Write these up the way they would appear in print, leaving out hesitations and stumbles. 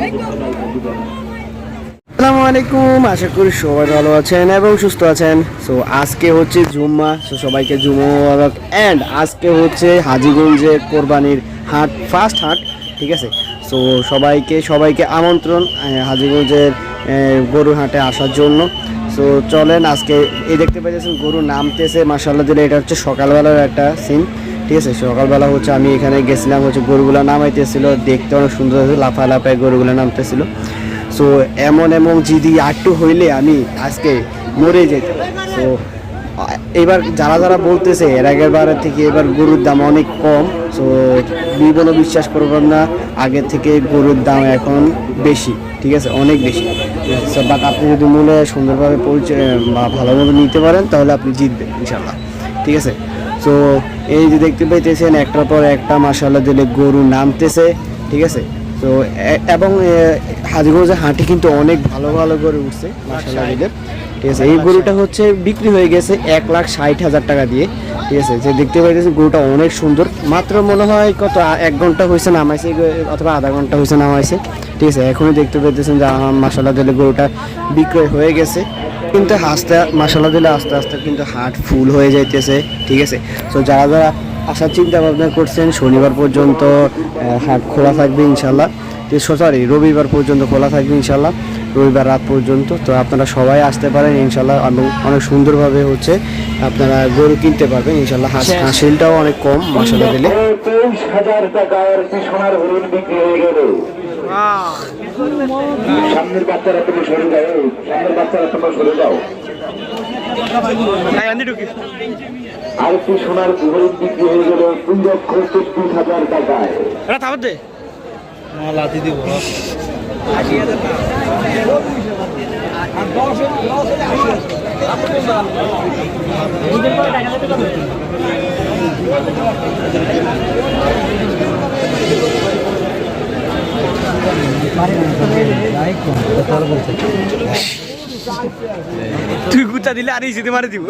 আসসালামু আলাইকুম, আশা করি সবাই ভালো আছেন এবং সুস্থ আছেন। সো আজকে হচ্ছে জুম্মা, সো সবাইকে জুম্মা মুবারক। অ্যান্ড আজকে হচ্ছে হাজীগঞ্জের কোরবানির হাট, ফার্স্ট হাট, ঠিক আছে। সো সবাইকে আমন্ত্রণ হাজীগঞ্জের গরুর হাটে আসার জন্য। সো চলেন, আজকে এই দেখতে পাচ্ছেন গরু নামতেছে, মাশাআল্লাহ দিলে। এটা হচ্ছে সকালবেলার একটা সিন, ঠিক আছে। সকালবেলা হচ্ছে আমি এখানে গেছিলাম, হচ্ছে গরুগুলো নামাইতেছিল, দেখতে অনেক সুন্দর হয়েছে, লাফায় গরুগুলো নামতেছিল। সো এমন যদি একটু হইলে আমি আজকে মরে যেতাম। সো এবার যারা বলতেছে এর আগের বারের থেকে এবার গরুর দাম অনেক কম, সো কোনো বিশ্বাস করবেন না, আগের থেকে গরুর দাম এখন বেশি, ঠিক আছে, অনেক বেশি। সো বাট আপনি যদি মনে সুন্দরভাবে পরিচয় বা ভালোভাবে নিতে পারেন তাহলে আপনি জিতবেন ইনশাল্লাহ, ঠিক আছে। সো এই যে দেখতে পাইতেছেন একটার পর একটা মাশাআল্লাহ দিলে গরু নামতেছে, ঠিক আছে। তো এবং হাজীগঞ্জের হাটে কিন্তু অনেক ভালো গরু উঠছে মাশাআল্লাহ দিলে, ঠিক আছে। এই গরুটা হচ্ছে বিক্রি হয়ে গেছে 1,60,000 টাকা দিয়ে, ঠিক আছে। যে দেখতে পাইতেছি গরুটা অনেক সুন্দর, মাত্র মনে হয় কত 1 ঘন্টা হয়েছে নামাইছে অথবা আধা ঘন্টা হয়েছে নামাইছে, ঠিক আছে। এখনই দেখতে পাইতেছেন যে মাশাআল্লাহ দিলে গরুটা বিক্রয় হয়ে গেছে। কিন্তু মাশাআল্লাহ দিলে আস্তে আস্তে কিন্তু হাট ফুল হয়ে যাইতেছে, ঠিক আছে। তো যারা আসার চিন্তা ভাবনা করছেন, শনিবার পর্যন্ত হাট খোলা থাকবে ইনশাল্লাহ, সরি রবিবার পর্যন্ত খোলা থাকবে ইনশাল্লাহ, রবিবার রাত পর্যন্ত। তো আপনারা সবাই আসতে পারেন ইনশাল্লাহ, অনেক সুন্দরভাবে হচ্ছে আপনারা গরু কিনতে পারবেন ইনশাল্লাহ। হাসিলটাও অনেক কম মাশাআল্লাহ দিলে। 23,000 টাকার সোনার হরিণ বিক্রি হয়ে গেল। সামনের বাচ্চারা তুমি সরে যাও, সামনের বাচ্চারা তোমরা সরে যাও। আরেকটি সোনার হরিণ বিক্রি হয়ে গেল 2,24,000 টাকায়। তুই গুতা দিলে আর ইসিতে মারে দিব।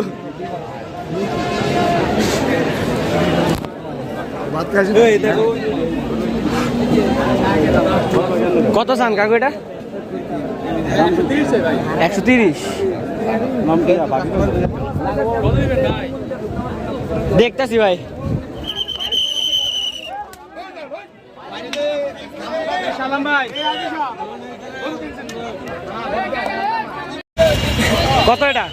কত চান কাকু এটা? 130। দেখতেছি ভাই। কত এটা?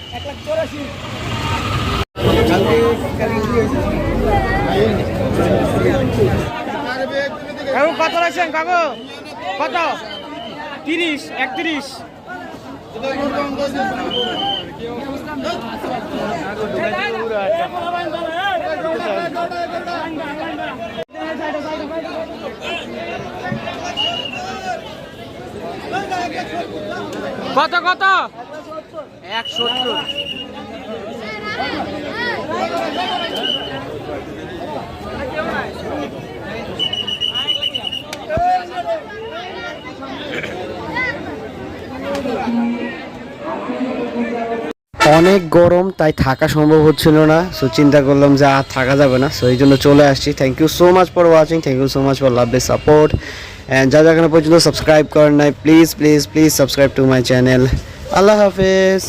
1,84,000। কত রাখছেন কাকু? কত? 30, 31। কত 170। অনেক গরম, তাই থাকা সম্ভব হচ্ছিল না। সো চিন্তা করলাম যে আর থাকা যাবে না, সো এই জন্য চলে আসছি। Thank you so much for watching, thank you so much for love support. And যারা এখনো পর্যন্ত সাবস্ক্রাইব করেন নাই, please subscribe to my channel. আল্লাহ হাফেজ।